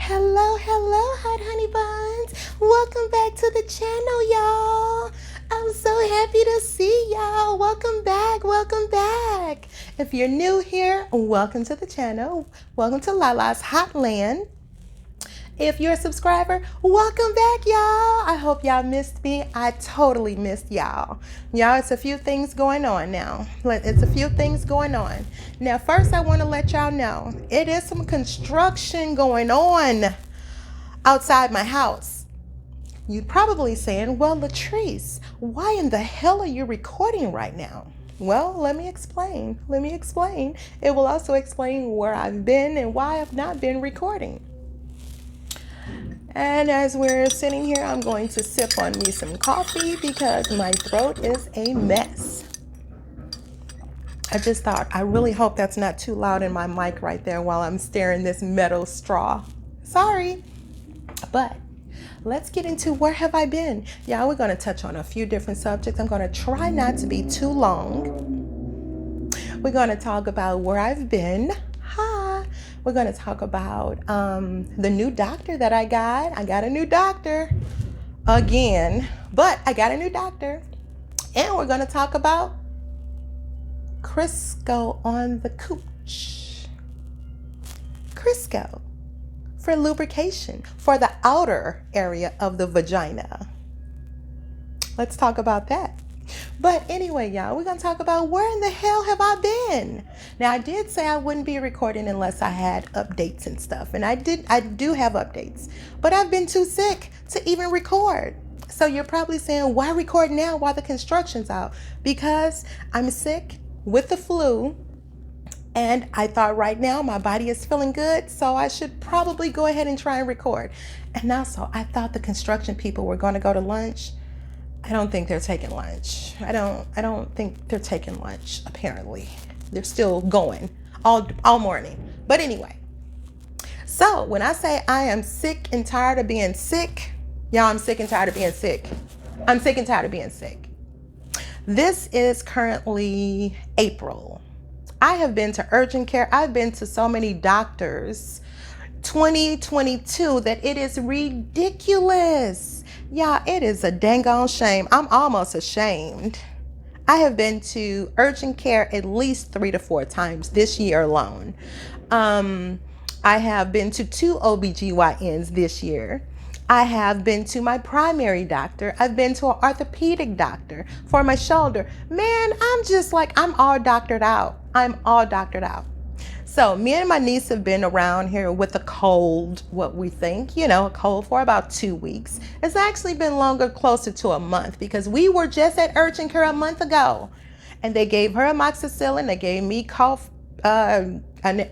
Hello, hot honey buns. Welcome back to the channel, y'all. I'm so happy to see y'all. Welcome back. If you're new here, welcome to the channel. Welcome to Lala's Hotland. If you're a subscriber, welcome back, y'all. I hope y'all missed me. I totally missed y'all. Y'all, it's a few things going on now. Now, first, I want to let y'all know it is some construction going on outside my house. You're probably saying, well, Latrice, why in the hell are you recording right now? Well, let me explain. It will also explain where I've been and why I've not been recording. And as we're sitting here, I'm going to sip on me some coffee because my throat is a mess. I just thought, I really hope that's not too loud in my mic right there while I'm stirring this metal straw. Sorry. But let's get into where have I been. Yeah, we're going to touch on a few different subjects. I'm going to try not to be too long. We're going to talk about where I've been. We're going to talk about the new doctor that I got. I got a new doctor again, but I got a new doctor. And we're going to talk about Crisco on the cooch. Crisco for lubrication for the outer area of the vagina. Let's talk about that. But anyway, y'all, we're going to talk about where in the hell have I been? Now, I did say I wouldn't be recording unless I had updates and stuff. And I do have updates. But I've been too sick to even record. So you're probably saying, why record now while the construction's out? Because I'm sick with the flu. And I thought right now my body is feeling good. So I should probably go ahead and try and record. And also, I thought the construction people were going to go to lunch. I don't think they're taking lunch. I don't think they're taking lunch, apparently. They're still going all morning. But anyway, so when I say I am sick and tired of being sick, y'all, I'm sick and tired of being sick. I'm sick and tired of being sick. This is currently April. I have been to urgent care. I've been to so many doctors 2022 that it is ridiculous. Yeah, it is a dang on shame. I'm almost ashamed. I have been to urgent care at least 3 to 4 times this year alone. I have been to 2 OBGYNs this year. I have been to my primary doctor. I've been to an orthopedic doctor for my shoulder. Man, I'm all doctored out. So me and my niece have been around here with a cold, what we think, a cold for about 2 weeks. It's actually been longer, closer to a month, because we were just at urgent care a month ago. And they gave her amoxicillin. They gave me an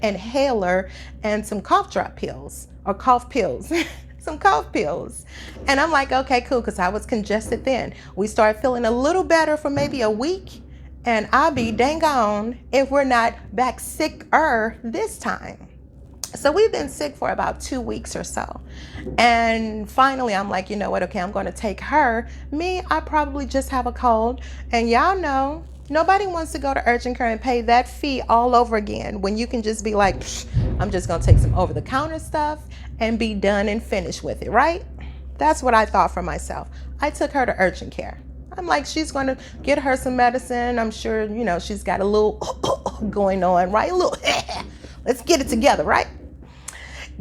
inhaler and some cough drop pills, or cough pills. Some cough pills. And I'm like, okay, cool, because I was congested then. We started feeling a little better for maybe a week. And I'll be dang on if we're not back sicker this time. So we've been sick for about 2 weeks or so. And finally, I'm like, you know what? Okay, I'm going to take her. Me, I probably just have a cold. And y'all know, nobody wants to go to urgent care and pay that fee all over again when you can just be like, I'm just going to take some over-the-counter stuff and be done and finished with it, right? That's what I thought for myself. I took her to urgent care. I'm like, she's going to get her some medicine. I'm sure, she's got a little going on, right? A little, let's get it together, right?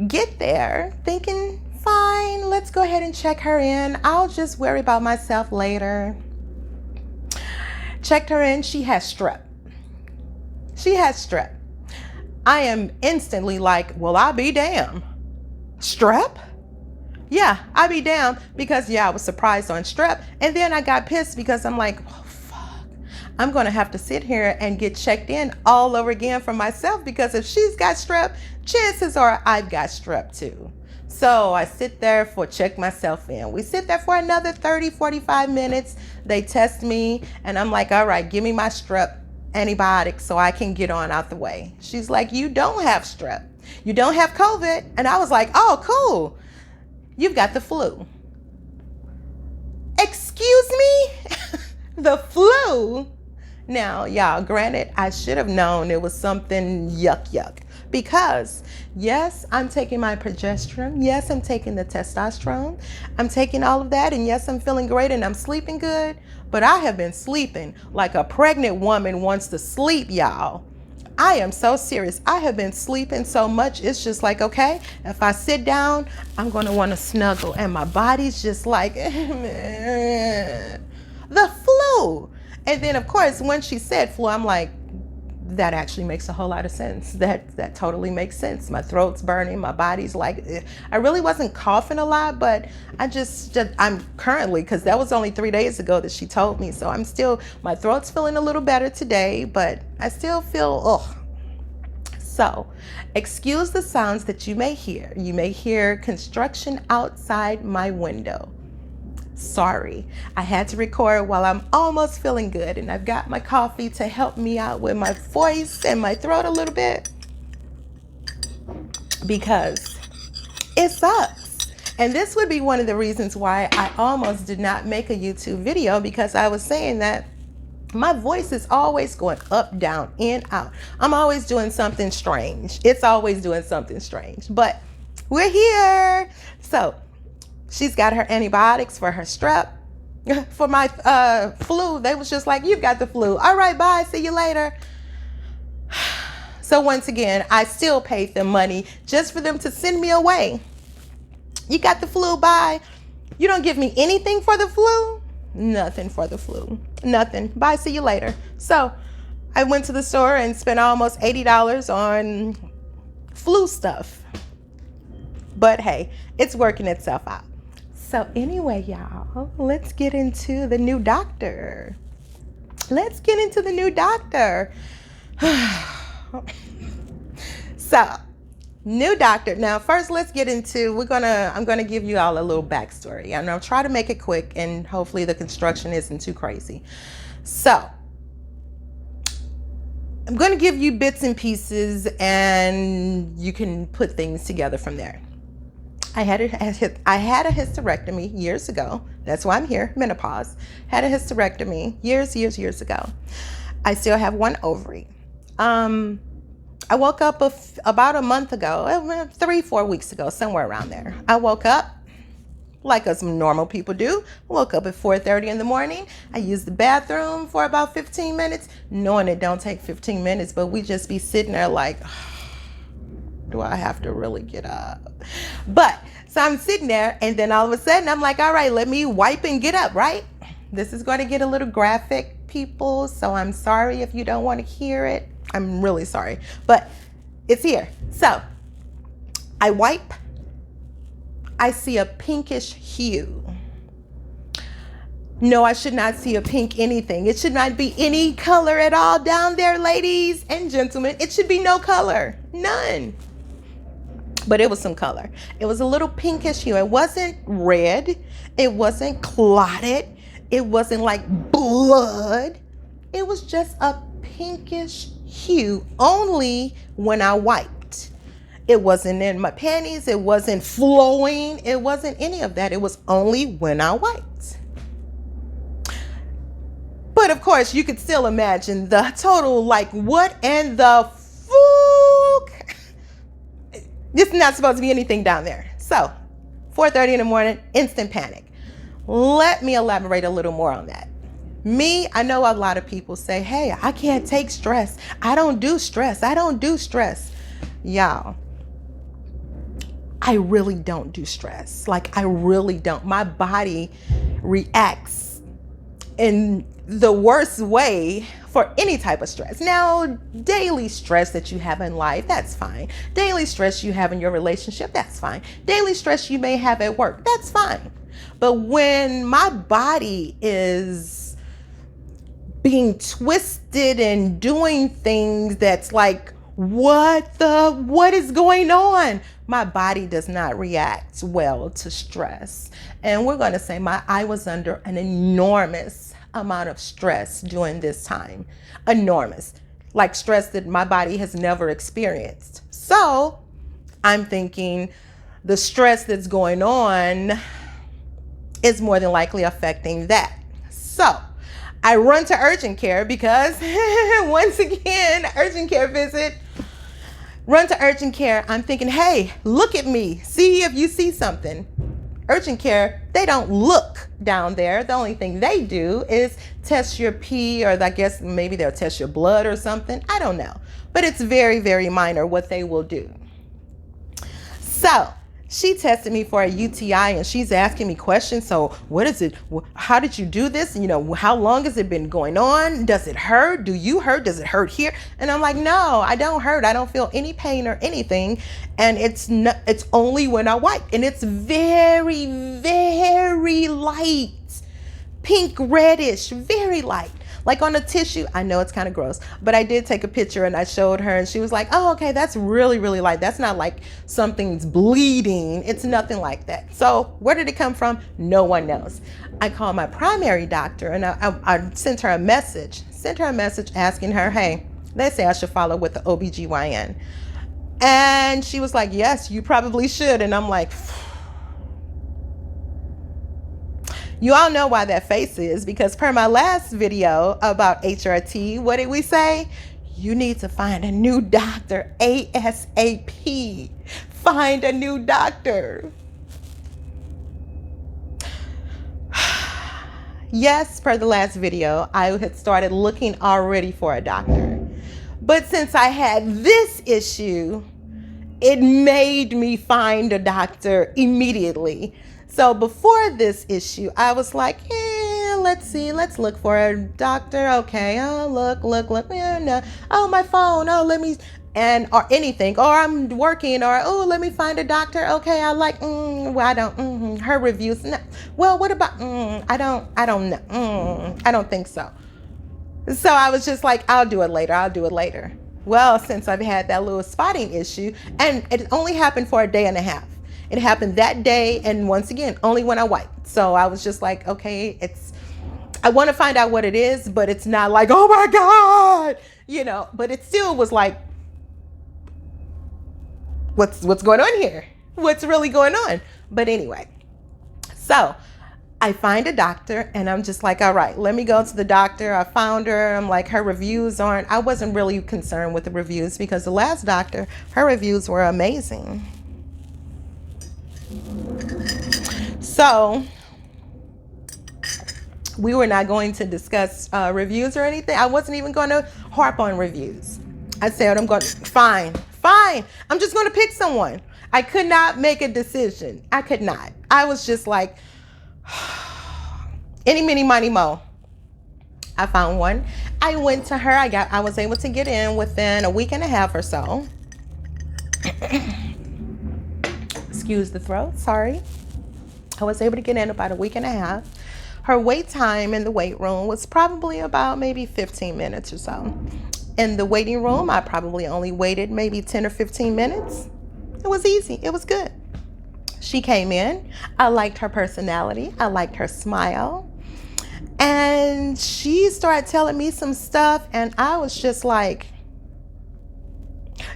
Get there thinking, fine, let's go ahead and check her in. I'll just worry about myself later. Checked her in. She has strep. I am instantly like, well, I'll be damned. Strep? Yeah, I be down because, I was surprised on strep. And then I got pissed because I'm like, oh, fuck. I'm going to have to sit here and get checked in all over again for myself, because if she's got strep, chances are I've got strep too. So I sit there check myself in. We sit there for another 30, 45 minutes. They test me and I'm like, all right, give me my strep antibiotics so I can get on out the way. She's like, you don't have strep. You don't have COVID. And I was like, oh, cool. You've got the flu. Excuse me? The flu? Now, y'all, granted, I should have known it was something yuck. Because yes, I'm taking my progesterone. Yes, I'm taking the testosterone. I'm taking all of that. And yes, I'm feeling great and I'm sleeping good. But I have been sleeping like a pregnant woman wants to sleep, y'all. I am so serious. I have been sleeping so much. It's just like, okay, if I sit down, I'm going to want to snuggle. And my body's just like, the flu. And then, of course, when she said flu, I'm like, that actually makes a whole lot of sense. That totally makes sense. My throat's burning. My body's like, I really wasn't coughing a lot, but I'm currently, because that was only 3 days ago that she told me. So I'm still, my throat's feeling a little better today, but I still feel, ugh. So excuse the sounds that you may hear. You may hear construction outside my window. Sorry, I had to record while I'm almost feeling good, and I've got my coffee to help me out with my voice and my throat a little bit because it sucks. And this would be one of the reasons why I almost did not make a YouTube video, because I was saying that my voice is always going up, down, in, out. I'm always doing something strange. It's always doing something strange, but we're here. So she's got her antibiotics for her strep. For my flu, they was just like, you've got the flu. All right, bye. See you later. So once again, I still paid them money just for them to send me away. You got the flu, bye. You don't give me anything for the flu? Nothing for the flu. Nothing. Bye, see you later. So I went to the store and spent almost $80 on flu stuff. But hey, it's working itself out. So anyway, y'all, let's get into the new doctor. Let's get into the new doctor. So, new doctor. Now, first, let's get into, I'm gonna give you all a little backstory. And I'll try to make it quick, and hopefully the construction isn't too crazy. So, I'm gonna give you bits and pieces, and you can put things together from there. I had a hysterectomy years ago. That's why I'm here, menopause. Had a hysterectomy years ago. I still have one ovary. I woke up about a month ago, 3-4 weeks ago, somewhere around there. I woke up like us normal people do. I woke up at 4:30 in the morning. I used the bathroom for about 15 minutes, knowing it don't take 15 minutes, but we just be sitting there like, do I have to really get up? But so I'm sitting there, and then all of a sudden I'm like, all right, let me wipe and get up, right? This is going to get a little graphic, people, so I'm sorry if you don't want to hear it. I'm really sorry, but it's here. So I wipe. I see a pinkish hue. No, I should not see a pink anything. It should not be any color at all down there, ladies and gentlemen. It should be no color, none. But it was some color. It was a little pinkish hue. It wasn't red. It wasn't clotted. It wasn't like blood. It was just a pinkish hue only when I wiped. It wasn't in my panties. It wasn't flowing. It wasn't any of that. It was only when I wiped. But of course, you could still imagine the total, like, what in the fuck? It's not supposed to be anything down there. So 4:30 in the morning, instant panic. Let me elaborate a little more on that. Me, I know a lot of people say, hey, I can't take stress. I don't do stress. I don't do stress. Y'all, I really don't do stress. Like, I really don't. My body reacts in the worst way for any type of stress. Now, daily stress that you have in life, that's fine. Daily stress you have in your relationship, that's fine. Daily stress you may have at work, that's fine. But when my body is being twisted and doing things that's like, what is going on? My body does not react well to stress. And we're going to say I was under an enormous amount of stress during this time. Enormous. Like stress that my body has never experienced. So I'm thinking the stress that's going on is more than likely affecting that. So I run to urgent care because once again, urgent care visit. Run to urgent care. I'm thinking, hey, look at me. See if you see something. Urgent care, they don't look down there. The only thing they do is test your pee, or I guess maybe they'll test your blood or something. I don't know. But it's very, very minor what they will do. So she tested me for a UTI, and she's asking me questions. So what is it? How did you do this? You know, how long has it been going on? Does it hurt? Do you hurt? Does it hurt here? And I'm like, no, I don't hurt. I don't feel any pain or anything. And it's only when I wipe. And it's very, very light. Pink, reddish, very light. Like on a tissue. I know it's kind of gross, but I did take a picture and I showed her, and she was like, oh, okay, that's really, really light. That's not like something's bleeding. It's nothing like that. So where did it come from? No one knows. I called my primary doctor, and I sent her a message asking her, hey, they say I should follow with the OBGYN. And she was like, yes, you probably should. And I'm like, you all know why that face is, because per my last video about HRT, what did we say? You need to find a new doctor ASAP. Find a new doctor. Yes, per the last video, I had started looking already for a doctor. But since I had this issue, it made me find a doctor immediately. So before this issue, I was like, let's see, let's look for a doctor. Okay, oh, look. No. Oh, my phone. Oh, let me, or anything. Or I'm working, or, oh, let me find a doctor. Okay, I like, well, I don't, her reviews. No. Well, what about, I don't know. I don't think so. So I was just like, I'll do it later. Well, since I've had that little spotting issue, and it only happened for a day and a half. It happened that day, and once again, only when I wiped. So I was just like, okay, I want to find out what it is, but it's not like, oh my God, but it still was like, what's going on here? What's really going on? But anyway, so I find a doctor, and I'm just like, all right, let me go to the doctor. I found her. I'm like, her reviews I wasn't really concerned with the reviews, because the last doctor, her reviews were amazing. So we were not going to discuss reviews or anything. I wasn't even going to harp on reviews. I said, fine. I'm just going to pick someone. I could not make a decision. I could not. I was just like, any, mini, money, mo. I found one. I went to her. I was able to get in within a week and a half or so. Excuse the throat, sorry. I was able to get in about a week and a half. Her wait time in the weight room was probably about maybe 15 minutes or so. In the waiting room, I probably only waited maybe 10 or 15 minutes. It was easy. It was good. She came in. I liked her personality. I liked her smile. And she started telling me some stuff, and I was just like,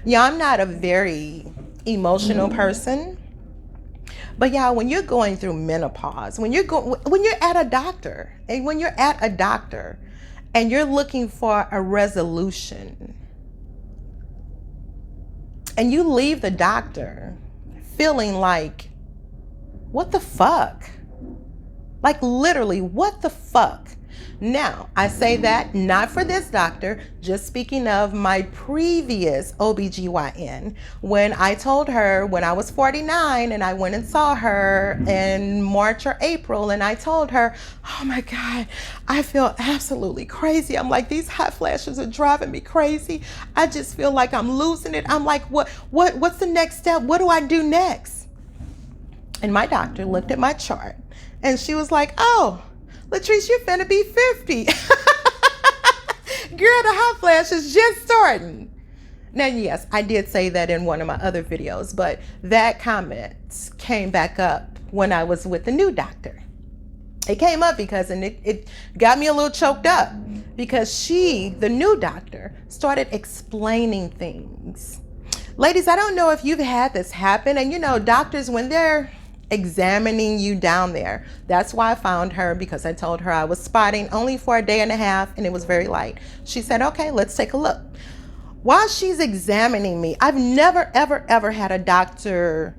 yeah, I'm not a very emotional person. But yeah, when you're going through menopause, when you're at a doctor, and you're looking for a resolution, and you leave the doctor feeling like, what the fuck? Like literally, what the fuck? Now, I say that not for this doctor, just speaking of my previous OBGYN, when I told her when I was 49 and I went and saw her in March or April, and I told her, oh my God, I feel absolutely crazy. I'm like, these hot flashes are driving me crazy. I just feel like I'm losing it. I'm like, what's the next step? What do I do next? And my doctor looked at my chart, and she was like, oh, Latrice, you're finna be 50. Girl, the hot flash is just starting. Now, yes, I did say that in one of my other videos, but that comment came back up when I was with the new doctor. It came up because, and it got me a little choked up, because the new doctor, started explaining things. Ladies, I don't know if you've had this happen, and doctors, when they're examining you down there. That's why I found her, because I told her I was spotting only for a day and a half, and it was very light. She said, okay, let's take a look. while she's examining me, I've never, ever, ever had a doctor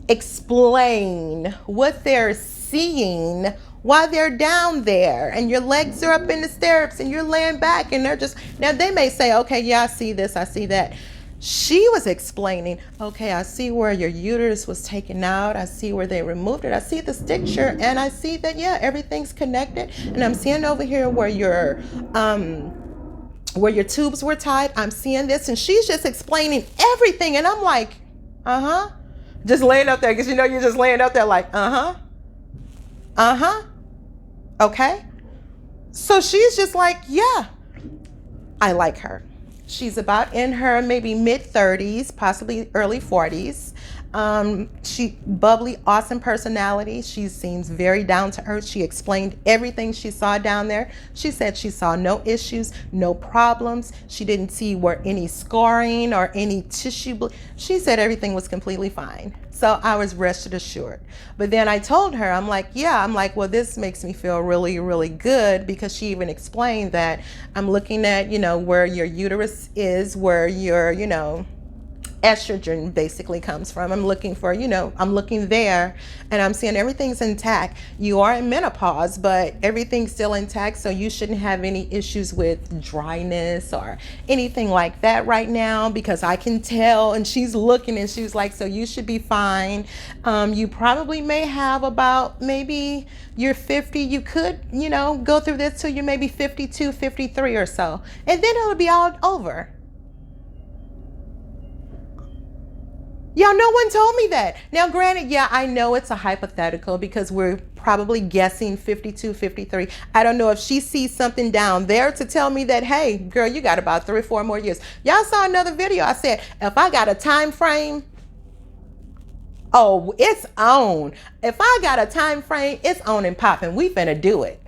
explain what they're seeing while they're down there and your legs are up in the stirrups and you're laying back and they're just, now they may say, okay, yeah, I see this, I see that. She was explaining, okay, I see where your uterus was taken out. I see where they removed it. I see the stricture and I see that, yeah, everything's connected. And I'm seeing over here where your tubes were tied. I'm seeing this. And she's just explaining everything. And I'm like, just laying up there, because you know you're just laying up there like, okay. So she's just like, yeah, I like her. She's about in her maybe mid-30s, possibly early 40s. She bubbly, awesome personality. She seems very down to earth. She explained everything she saw down there. She said she saw no issues, no problems. She didn't see where any scarring or any tissue. She said everything was completely fine. So I was rested assured. But then I told her, I'm like, well, this makes me feel really, really good, because she even explained that I'm looking at, where your uterus is, where your, estrogen basically comes from. I'm looking for, I'm looking there and I'm seeing everything's intact. You are in menopause, but everything's still intact. So you shouldn't have any issues with dryness or anything like that right now, because I can tell. And she's looking and she was like, so you should be fine. You probably may have about, maybe you're 50. You could, go through this till you're maybe 52, 53 or so. And then it'll be all over. Y'all, no one told me that. Now, granted, yeah, I know it's a hypothetical because we're probably guessing 52, 53. I don't know if she sees something down there to tell me that, hey, girl, you got about 3 or 4 more years. Y'all saw another video. I said, if I got a time frame, oh, it's on. If I got a time frame, it's on and popping. We finna do it.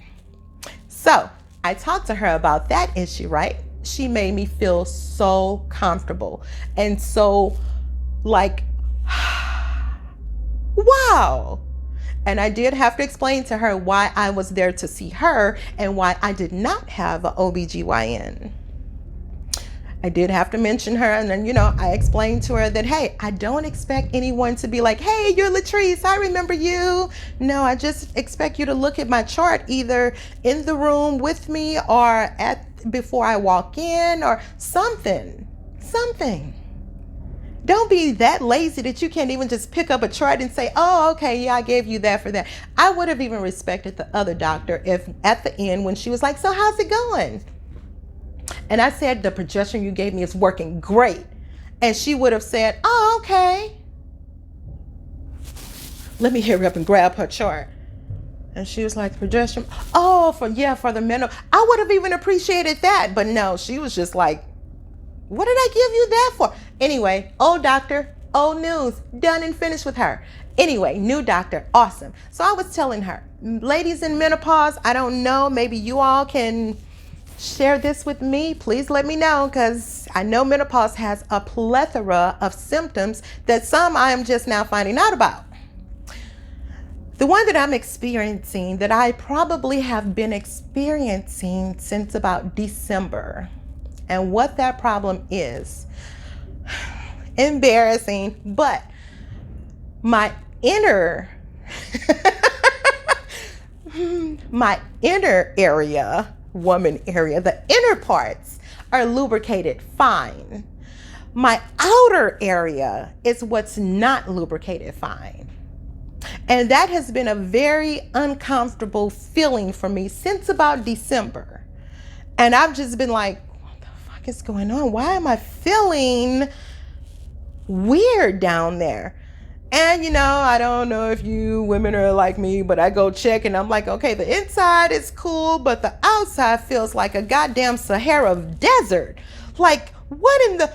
So I talked to her about that issue, right? She made me feel so comfortable and so like, wow. And I did have to explain to her why I was there to see her and why I did not have an OBGYN. I did have to mention her, and then, I explained to her that, hey, I don't expect anyone to be like, hey, you're Latrice, I remember you. No, I just expect you to look at my chart either in the room with me or before I walk in or something. Don't be that lazy that you can't even just pick up a chart and say, oh, okay, yeah, I gave you that for that. I would have even respected the other doctor if at the end when she was like, so how's it going? And I said, the progesterone you gave me is working great. And she would have said, oh, okay. Let me hurry up and grab her chart. And she was like, progesterone, oh, for the menopause. I would have even appreciated that. But no, she was just like, what did I give you that for? Anyway, old doctor, old news, done and finished with her. Anyway, new doctor, awesome. So I was telling her, ladies in menopause, I don't know, maybe you all can share this with me. Please let me know, because I know menopause has a plethora of symptoms that some I am just now finding out about. The one that I'm experiencing, that I probably have been experiencing since about December. And what that problem is, embarrassing, but my inner area, woman area, the inner parts are lubricated fine. My outer area is what's not lubricated fine. And that has been a very uncomfortable feeling for me since about December. And I've just been like, is going on? Why am I feeling weird down there? And I don't know if you women are like me, but I go check and I'm like, okay, the inside is cool, but the outside feels like a goddamn Sahara desert. Like, what in the...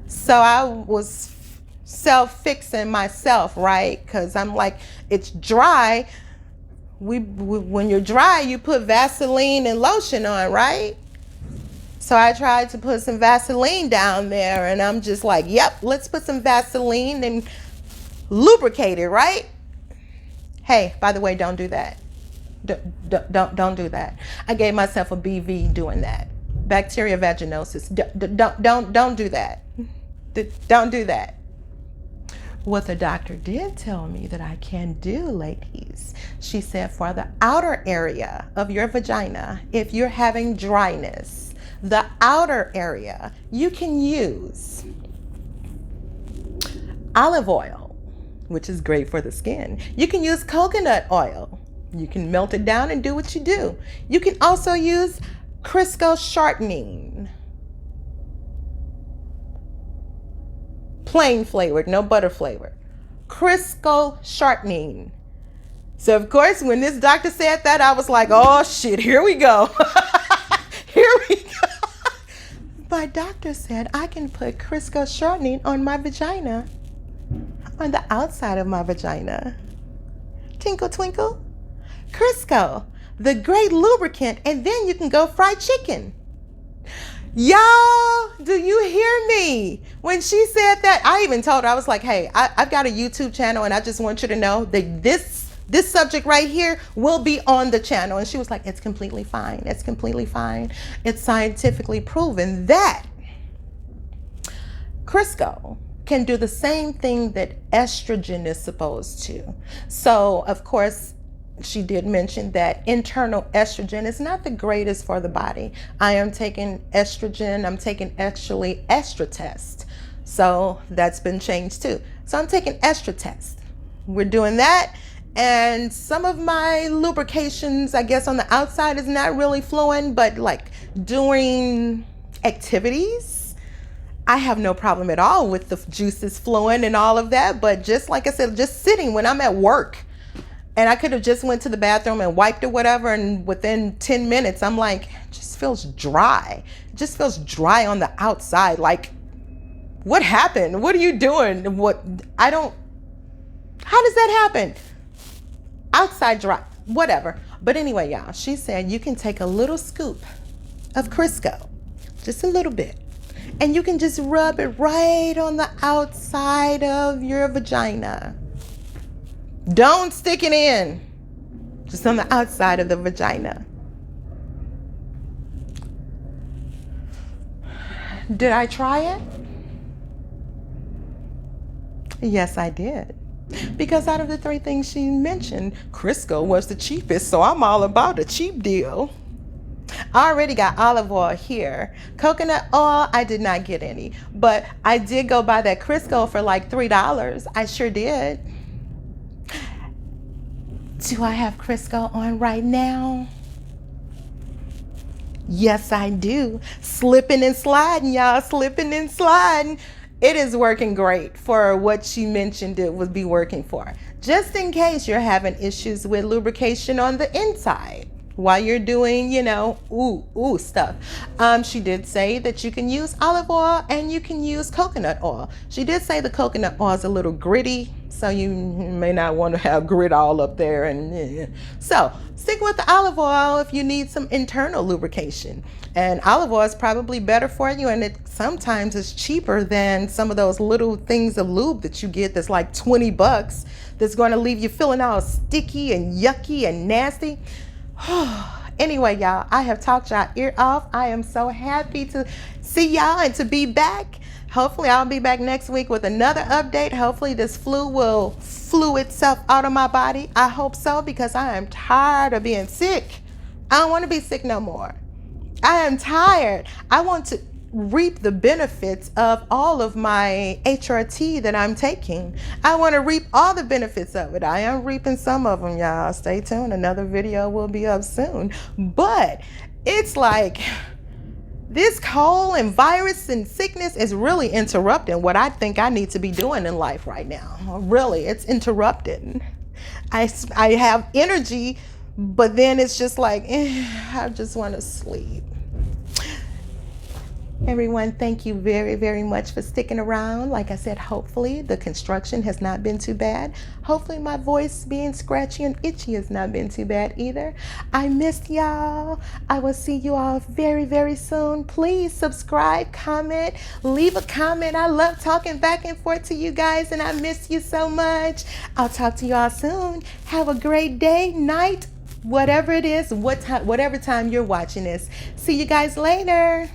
So I was self-fixing myself, right? Because I'm like, it's dry. When you're dry, you put Vaseline and lotion on, right? So I tried to put some Vaseline down there, and I'm just like, yep, let's put some Vaseline and lubricate it, right? Hey, by the way, don't do that. Don't do that. I gave myself a BV doing that. bacteria vaginosis. Don't do that. Don't do that. What the doctor did tell me that I can do, ladies, she said for the outer area of your vagina, if you're having dryness, the outer area, you can use olive oil, which is great for the skin. You can use coconut oil. You can melt it down and do what you do. You can also use Crisco shortening. Plain flavored, no butter flavor. Crisco shortening. So of course, when this doctor said that, I was like, oh shit, here we go. Here we go. My doctor said I can put Crisco shortening on my vagina, on the outside of my vagina. Tinkle, twinkle. Crisco, the great lubricant, and then you can go fry chicken. Y'all, do you hear me? When she said that, I even told her, I was like, hey, I've got a YouTube channel, and I just want you to know that this subject right here will be on the channel. And she was like, it's completely fine. It's completely fine. It's scientifically proven that Crisco can do the same thing that estrogen is supposed to. So, of course, she did mention that internal estrogen is not the greatest for the body. I am taking estrogen. I'm taking actually Estratest. So that's been changed too. So I'm taking Estratest. We're doing that. And some of my lubrications, I guess on the outside is not really flowing, but like during activities, I have no problem at all with the juices flowing and all of that. But just like I said, just sitting when I'm at work, and I could have just went to the bathroom and wiped or whatever, and within 10 minutes, I'm like, it just feels dry. It just feels dry on the outside. Like, what happened? What are you doing? How does that happen? Outside dry, whatever. But anyway, y'all, she said you can take a little scoop of Crisco, just a little bit, and you can just rub it right on the outside of your vagina. Don't stick it in, just on the outside of the vagina. Did I try it? Yes, I did. Because out of the three things she mentioned, Crisco was the cheapest, so I'm all about a cheap deal. I already got olive oil here. Coconut oil, I did not get any, but I did go buy that Crisco for like $3. I sure did. Do I have Crisco on right now? Yes, I do. Slipping and sliding, y'all. Slipping and sliding. It is working great for what she mentioned it would be working for. Just in case you're having issues with lubrication on the inside while you're doing, stuff. She did say that you can use olive oil and you can use coconut oil. She did say the coconut oil is a little gritty, so you may not want to have grit all up there. So stick with the olive oil if you need some internal lubrication. And olive oil is probably better for you, and it sometimes is cheaper than some of those little things of lube that you get that's like $20 that's going to leave you feeling all sticky and yucky and nasty. Anyway, y'all, I have talked y'all ear off. I am so happy to see y'all and to be back. Hopefully I'll be back next week with another update. Hopefully this flu will flu itself out of my body. I hope so, because I am tired of being sick. I don't want to be sick no more. I am tired. I want to reap the benefits of all of my HRT that I'm taking. I want to reap all the benefits of it. I am reaping some of them, y'all. Stay tuned. Another video will be up soon. But it's like this cold and virus and sickness is really interrupting what I think I need to be doing in life right now. Really, it's interrupting. I have energy, but then it's just like, I just want to sleep. Everyone, thank you very, very much for sticking around. Like I said, hopefully the construction has not been too bad. Hopefully my voice being scratchy and itchy has not been too bad either. I missed y'all. I will see you all very, very soon. Please subscribe, comment, leave a comment. I love talking back and forth to you guys, and I miss you so much. I'll talk to y'all soon. Have a great day, night, whatever it is, whatever time you're watching this. See you guys later.